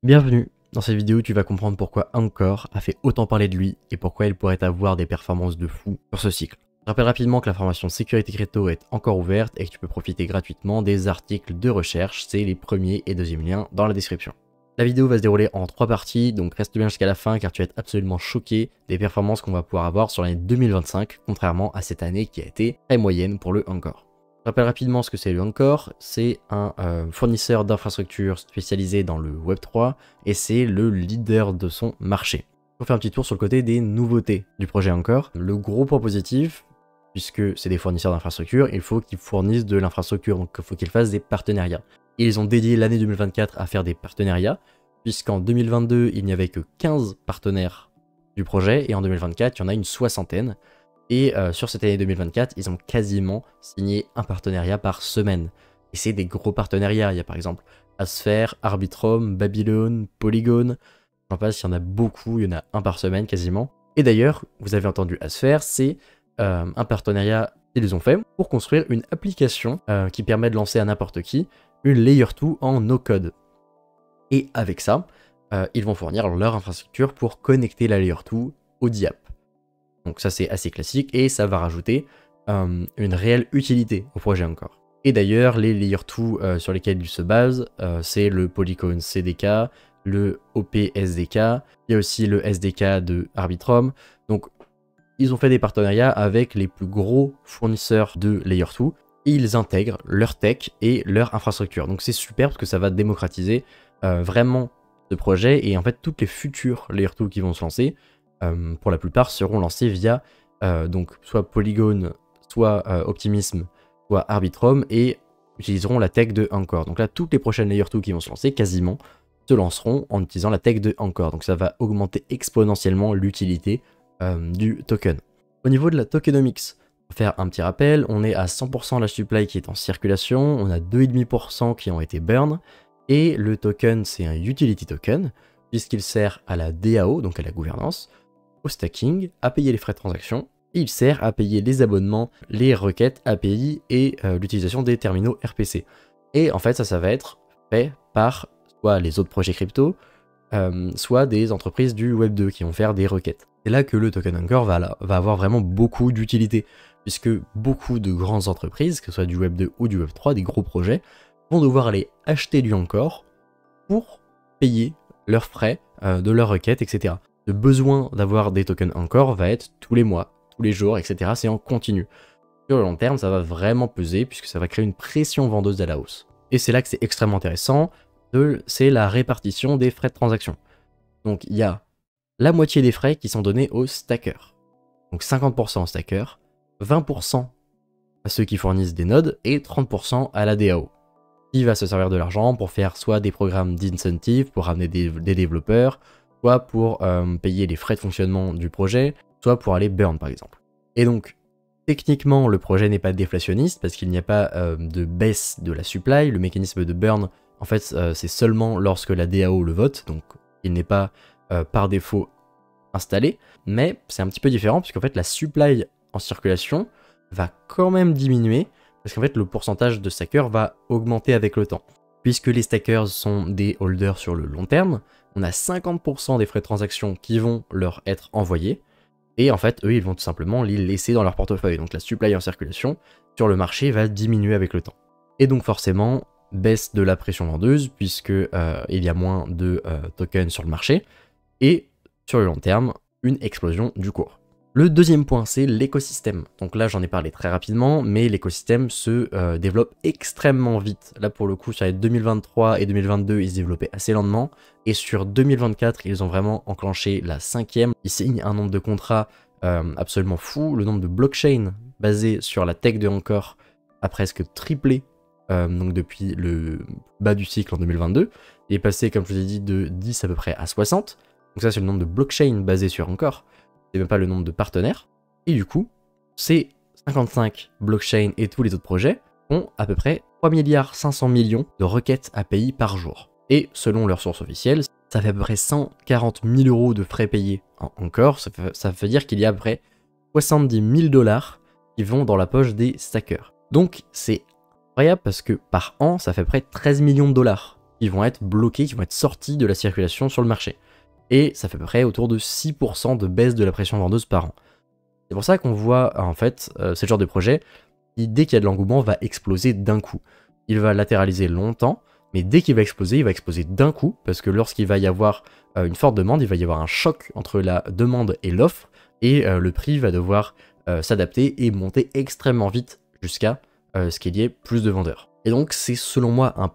Bienvenue. Dans cette vidéo, tu vas comprendre pourquoi Anchor a fait autant parler de lui et pourquoi il pourrait avoir des performances de fou sur ce cycle. Je rappelle rapidement que la formation sécurité crypto est encore ouverte et que tu peux profiter gratuitement des articles de recherche, c'est les premiers et deuxièmes liens dans la description. La vidéo va se dérouler en 3 parties, donc reste bien jusqu'à la fin car tu vas être absolument choqué des performances qu'on va pouvoir avoir sur l'année 2025, contrairement à cette année qui a été très moyenne pour le Anchor. Je rappelle rapidement ce que c'est le Anchor, c'est un fournisseur d'infrastructures spécialisé dans le Web3 et c'est le leader de son marché. On fait un petit tour sur le côté des nouveautés du projet Anchor. Le gros point positif, puisque c'est des fournisseurs d'infrastructures, il faut qu'ils fournissent de l'infrastructure, donc il faut qu'ils fassent des partenariats. Et ils ont dédié l'année 2024 à faire des partenariats, puisqu'en 2022, il n'y avait que 15 partenaires du projet et en 2024, il y en a une soixantaine. Et sur cette année 2024, ils ont quasiment signé un partenariat par semaine. Et c'est des gros partenariats. Il y a par exemple Asphere, Arbitrum, Babylon, Polygon. J'en passe, il y en a beaucoup, il y en a un par semaine quasiment. Et d'ailleurs, vous avez entendu Asphere, c'est un partenariat qu'ils ont fait pour construire une application qui permet de lancer à n'importe qui une Layer 2 en no-code. Et avec ça, ils vont fournir leur infrastructure pour connecter la Layer 2 au DApp. Donc ça c'est assez classique et ça va rajouter une réelle utilité au projet Anchor. Et d'ailleurs les Layer 2 sur lesquels ils se basent, c'est le Polygon CDK, le OP SDK, il y a aussi le SDK de Arbitrum. Donc ils ont fait des partenariats avec les plus gros fournisseurs de Layer 2 et ils intègrent leur tech et leur infrastructure. Donc c'est super parce que ça va démocratiser vraiment ce projet et en fait toutes les futures Layer 2 qui vont se lancer, pour la plupart seront lancés via donc soit Polygon, soit Optimism, soit Arbitrum et utiliseront la tech de Anchor. Donc là, toutes les prochaines Layer 2 qui vont se lancer, quasiment, se lanceront en utilisant la tech de Anchor. Donc ça va augmenter exponentiellement l'utilité du token. Au niveau de la tokenomics, pour faire un petit rappel, on est à 100% la supply qui est en circulation, on a 2,5% qui ont été burn, et le token c'est un utility token, puisqu'il sert à la DAO, donc à la gouvernance, au stacking, à payer les frais de transaction, et il sert à payer les abonnements, les requêtes API et l'utilisation des terminaux RPC. Et en fait ça va être fait par soit les autres projets crypto, soit des entreprises du Web 2 qui vont faire des requêtes. C'est là que le token Anchor va avoir vraiment beaucoup d'utilité, puisque beaucoup de grandes entreprises, que ce soit du Web 2 ou du Web 3, des gros projets, vont devoir aller acheter du Anchor pour payer leurs frais de leurs requêtes, etc. Le besoin d'avoir des tokens Anchor va être tous les mois, tous les jours, etc. C'est en continu. Sur le long terme, ça va vraiment peser puisque ça va créer une pression vendeuse à la hausse. Et c'est là que c'est extrêmement intéressant, c'est la répartition des frais de transaction. Donc il y a la moitié des frais qui sont donnés aux stackers. Donc 50% aux stackers, 20% à ceux qui fournissent des nodes et 30% à la DAO. Qui va se servir de l'argent pour faire soit des programmes d'incentive pour ramener des développeurs, soit pour payer les frais de fonctionnement du projet, soit pour aller burn par exemple. Et donc, techniquement, le projet n'est pas déflationniste parce qu'il n'y a pas de baisse de la supply. Le mécanisme de burn, en fait, c'est seulement lorsque la DAO le vote, donc il n'est pas par défaut installé, mais c'est un petit peu différent puisqu'en fait la supply en circulation va quand même diminuer parce qu'en fait le pourcentage de stackers va augmenter avec le temps. Puisque les stackers sont des holders sur le long terme, on a 50% des frais de transaction qui vont leur être envoyés, et en fait, eux, ils vont tout simplement les laisser dans leur portefeuille. Donc la supply en circulation sur le marché va diminuer avec le temps. Et donc forcément, baisse de la pression vendeuse, puisque il y a moins de tokens sur le marché, et sur le long terme, une explosion du cours. Le deuxième point, c'est l'écosystème. Donc là, j'en ai parlé très rapidement, mais l'écosystème se développe extrêmement vite. Là, pour le coup, sur les 2023 et 2022, ils se développaient assez lentement. Et sur 2024, ils ont vraiment enclenché la 5e. Ils signent un nombre de contrats absolument fou. Le nombre de blockchains basés sur la tech de Anchor a presque triplé donc depuis le bas du cycle en 2022. Il est passé, comme je vous ai dit, de 10 à peu près à 60. Donc ça, c'est le nombre de blockchains basés sur Anchor. C'est même pas le nombre de partenaires. Et du coup, ces 55 blockchains et tous les autres projets ont à peu près 3,5 milliards de requêtes API par jour. Et selon leurs sources officielles, ça fait à peu près 140 000 euros de frais payés en Anchor. Ça veut dire qu'il y a à peu près 70 000 $ qui vont dans la poche des stackers. Donc c'est incroyable parce que par an, ça fait à peu près 13 millions de dollars qui vont être bloqués, qui vont être sortis de la circulation sur le marché. Et ça fait à peu près autour de 6% de baisse de la pression vendeuse par an. C'est pour ça qu'on voit en fait ce genre de projet qui, dès qu'il y a de l'engouement, va exploser d'un coup. Il va latéraliser longtemps, mais dès qu'il va exploser, il va exploser d'un coup, parce que lorsqu'il va y avoir une forte demande, il va y avoir un choc entre la demande et l'offre, et le prix va devoir s'adapter et monter extrêmement vite jusqu'à ce qu'il y ait plus de vendeurs. Et donc c'est selon moi un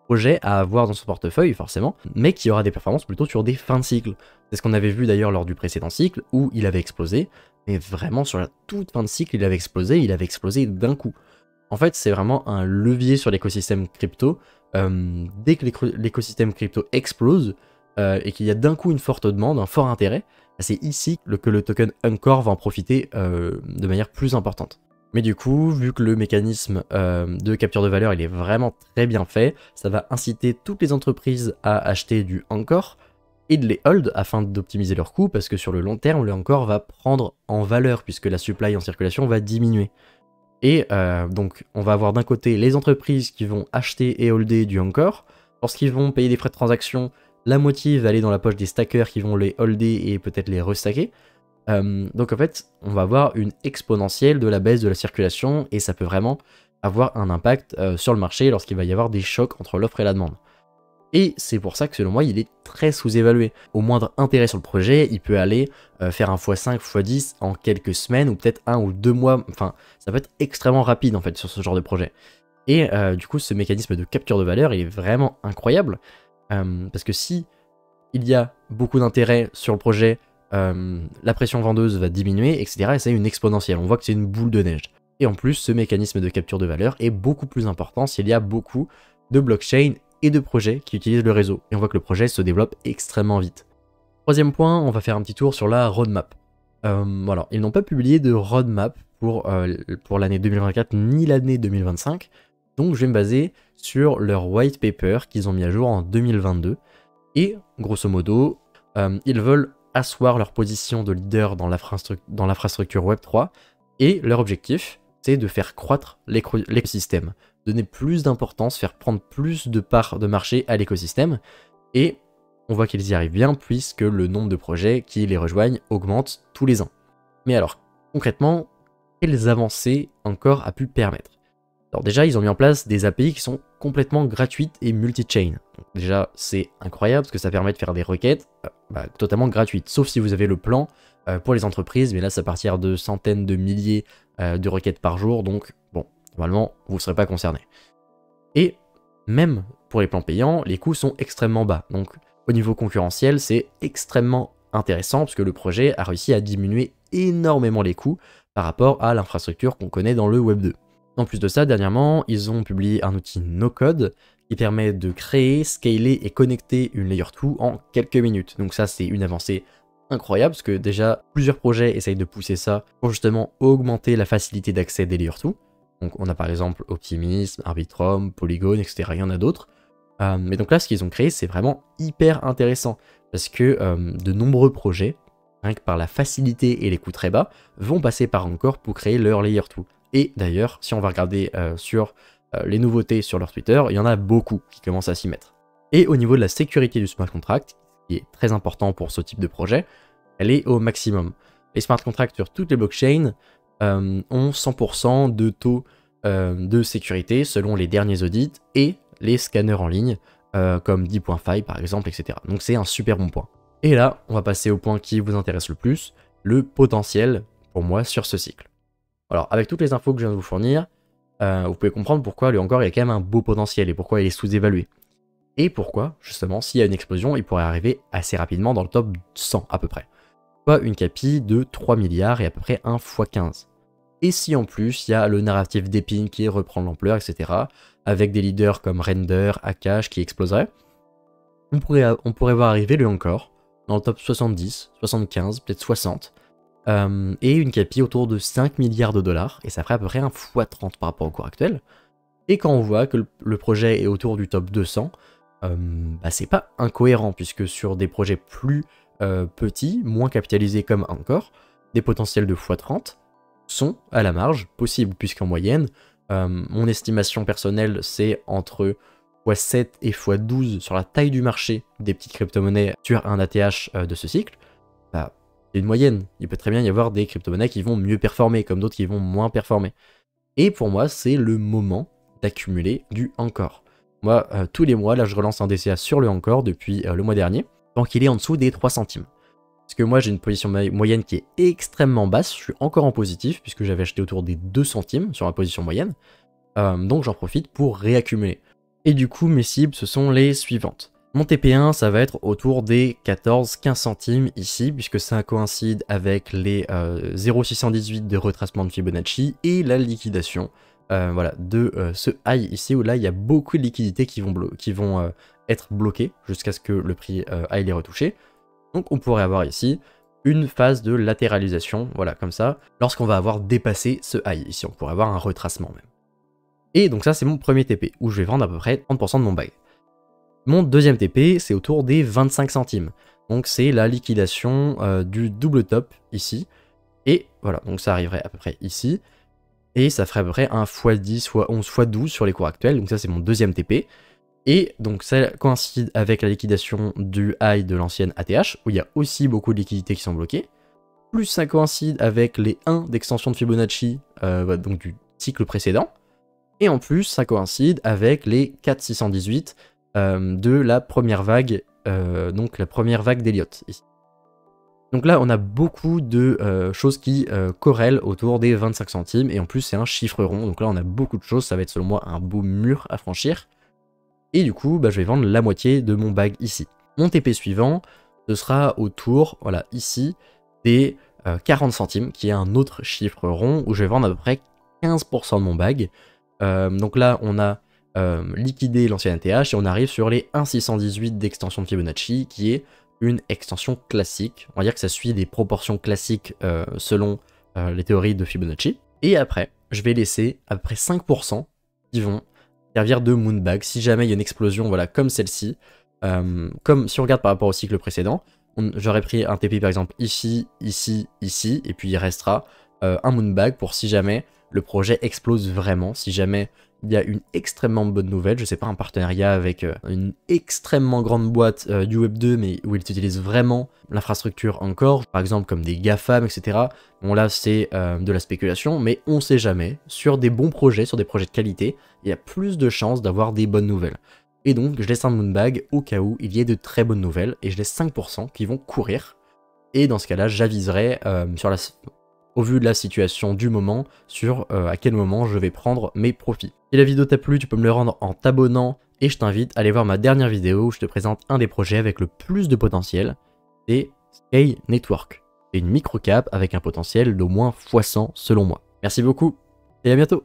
projet à avoir dans son portefeuille forcément, mais qui aura des performances plutôt sur des fins de cycle. C'est ce qu'on avait vu d'ailleurs lors du précédent cycle où il avait explosé, mais vraiment sur la toute fin de cycle il avait explosé d'un coup. En fait c'est vraiment un levier sur l'écosystème crypto. Dès que l'écosystème crypto explose et qu'il y a d'un coup une forte demande, un fort intérêt, c'est ici que le token Encore va en profiter de manière plus importante. Mais du coup, vu que le mécanisme de capture de valeur il est vraiment très bien fait, ça va inciter toutes les entreprises à acheter du Encore et de les hold afin d'optimiser leurs coûts, parce que sur le long terme, le Encore va prendre en valeur puisque la supply en circulation va diminuer. Et donc on va avoir d'un côté les entreprises qui vont acheter et holder du Encore. Lorsqu'ils vont payer des frais de transaction, la moitié va aller dans la poche des stackers qui vont les holder et peut-être les restacker. Donc en fait, on va avoir une exponentielle de la baisse de la circulation et ça peut vraiment avoir un impact sur le marché lorsqu'il va y avoir des chocs entre l'offre et la demande. Et c'est pour ça que selon moi, il est très sous-évalué. Au moindre intérêt sur le projet, il peut aller faire un x5, x10 en quelques semaines ou peut-être 1 ou 2 mois. Enfin, ça peut être extrêmement rapide en fait sur ce genre de projet. Et du coup, ce mécanisme de capture de valeur, il est vraiment incroyable parce que si il y a beaucoup d'intérêt sur le projet, la pression vendeuse va diminuer, etc. Et c'est une exponentielle. On voit que c'est une boule de neige. Et en plus, ce mécanisme de capture de valeur est beaucoup plus important s'il y a beaucoup de blockchains et de projets qui utilisent le réseau. Et on voit que le projet se développe extrêmement vite. Troisième point, on va faire un petit tour sur la roadmap. Voilà, ils n'ont pas publié de roadmap pour l'année 2024 ni l'année 2025. Donc je vais me baser sur leur white paper qu'ils ont mis à jour en 2022. Et grosso modo, ils veulent asseoir leur position de leader dans l'infrastructure Web3. Et leur objectif, c'est de faire croître l'écosystème, donner plus d'importance, faire prendre plus de parts de marché à l'écosystème. Et on voit qu'ils y arrivent bien puisque le nombre de projets qui les rejoignent augmente tous les ans. Mais alors, concrètement, quelles avancées Encore a pu permettre? Alors déjà, ils ont mis en place des API qui sont complètement gratuites et multi-chain. Donc déjà, c'est incroyable parce que ça permet de faire des requêtes totalement gratuites, sauf si vous avez le plan pour les entreprises, mais là, ça partir de centaines de milliers de requêtes par jour, donc bon, normalement, vous ne serez pas concerné. Et même pour les plans payants, les coûts sont extrêmement bas. Donc au niveau concurrentiel, c'est extrêmement intéressant parce que le projet a réussi à diminuer énormément les coûts par rapport à l'infrastructure qu'on connaît dans le Web 2. En plus de ça, dernièrement, ils ont publié un outil no-code qui permet de créer, scaler et connecter une Layer 2 en quelques minutes. Donc ça, c'est une avancée incroyable parce que déjà, plusieurs projets essayent de pousser ça pour justement augmenter la facilité d'accès des Layer 2. Donc on a par exemple Optimism, Arbitrum, Polygon, etc. Il y en a d'autres. Mais donc là, ce qu'ils ont créé, c'est vraiment hyper intéressant parce que de nombreux projets, rien que par la facilité et les coûts très bas, vont passer par Encore pour créer leur Layer 2. Et d'ailleurs, si on va regarder sur les nouveautés sur leur Twitter, il y en a beaucoup qui commencent à s'y mettre. Et au niveau de la sécurité du smart contract, qui est très important pour ce type de projet, elle est au maximum. Les smart contracts sur toutes les blockchains ont 100% de taux de sécurité selon les derniers audits et les scanners en ligne comme D.5 par exemple, etc. Donc c'est un super bon point. Et là, on va passer au point qui vous intéresse le plus, le potentiel pour moi sur ce cycle. Alors avec toutes les infos que je viens de vous fournir, vous pouvez comprendre pourquoi le Encore il a quand même un beau potentiel et pourquoi il est sous-évalué. Et pourquoi, justement, s'il y a une explosion, il pourrait arriver assez rapidement dans le top 100 à peu près. Soit une capi de 3 milliards et à peu près 1 x 15. Et si en plus, il y a le narratif d'Epin qui reprend de l'ampleur, etc., avec des leaders comme Render, Akash qui exploseraient, on pourrait voir arriver le Encore dans le top 70, 75, peut-être 60, et une capi autour de 5 milliards de dollars, et ça ferait à peu près un x30 par rapport au cours actuel. Et quand on voit que le projet est autour du top 200, c'est pas incohérent, puisque sur des projets plus petits, moins capitalisés comme Encore, des potentiels de x30 sont à la marge possibles, puisqu'en moyenne, mon estimation personnelle, c'est entre x7 et x12 sur la taille du marché des petites crypto-monnaies sur un ATH de ce cycle, bah, c'est une moyenne. Il peut très bien y avoir des crypto-monnaies qui vont mieux performer, comme d'autres qui vont moins performer. Et pour moi, c'est le moment d'accumuler du Encore. Moi, tous les mois, là, je relance un DCA sur le Encore depuis le mois dernier, tant qu'il est en dessous des 3 centimes. Parce que moi, j'ai une position moyenne qui est extrêmement basse, je suis encore en positif, puisque j'avais acheté autour des 2 centimes sur ma position moyenne. Donc j'en profite pour réaccumuler. Et du coup, mes cibles, ce sont les suivantes. Mon TP1, ça va être autour des 14-15 centimes ici, puisque ça coïncide avec les 0,618 de retracement de Fibonacci et la liquidation voilà, de ce high ici, où là, il y a beaucoup de liquidités qui vont être bloquées jusqu'à ce que le prix aille les retoucher. Donc on pourrait avoir ici une phase de latéralisation, voilà, comme ça, lorsqu'on va avoir dépassé ce high. Ici, on pourrait avoir un retracement même. Et donc ça, c'est mon premier TP, où je vais vendre à peu près 30% de mon bag. Mon deuxième TP, c'est autour des 25 centimes. Donc c'est la liquidation du double top ici. Et voilà, donc ça arriverait à peu près ici. Et ça ferait à peu près un x10, x11, x12 sur les cours actuels. Donc ça, c'est mon deuxième TP. Et donc ça coïncide avec la liquidation du high de l'ancienne ATH, où il y a aussi beaucoup de liquidités qui sont bloquées. Plus ça coïncide avec les 1 d'extension de Fibonacci, donc du cycle précédent. Et en plus, ça coïncide avec les 4,618 de la première vague, donc la première vague d'Elliott ici. Donc là, on a beaucoup de choses qui corrèlent autour des 25 centimes, et en plus, c'est un chiffre rond. Donc là, on a beaucoup de choses, ça va être selon moi un beau mur à franchir. Et du coup, bah, je vais vendre la moitié de mon bag ici. Mon TP suivant, ce sera autour, voilà, ici, des 40 centimes, qui est un autre chiffre rond, où je vais vendre à peu près 15% de mon bag. Donc là, on a liquidé l'ancien ATH, et on arrive sur les 1,618 d'extension de Fibonacci, qui est une extension classique. On va dire que ça suit des proportions classiques selon les théories de Fibonacci. Et après, je vais laisser à peu près 5% qui vont servir de moonbag si jamais il y a une explosion, voilà, comme celle-ci. Comme si on regarde par rapport au cycle précédent, j'aurais pris un TP par exemple ici, ici, ici, et puis il restera un moonbag pour si jamais le projet explose vraiment, si jamais il y a une extrêmement bonne nouvelle, je sais pas, un partenariat avec une extrêmement grande boîte du Web 2, mais où ils utilisent vraiment l'infrastructure encore, par exemple comme des GAFAM, etc. Bon là c'est de la spéculation, mais on sait jamais, sur des bons projets, sur des projets de qualité, il y a plus de chances d'avoir des bonnes nouvelles. Et donc je laisse un moonbag au cas où il y ait de très bonnes nouvelles, et je laisse 5% qui vont courir, et dans ce cas-là j'aviserai au vu de la situation du moment, sur à quel moment je vais prendre mes profits. Si la vidéo t'a plu, tu peux me le rendre en t'abonnant, et je t'invite à aller voir ma dernière vidéo où je te présente un des projets avec le plus de potentiel, c'est Scale Network. C'est une microcap avec un potentiel d'au moins x100 selon moi. Merci beaucoup, et à bientôt.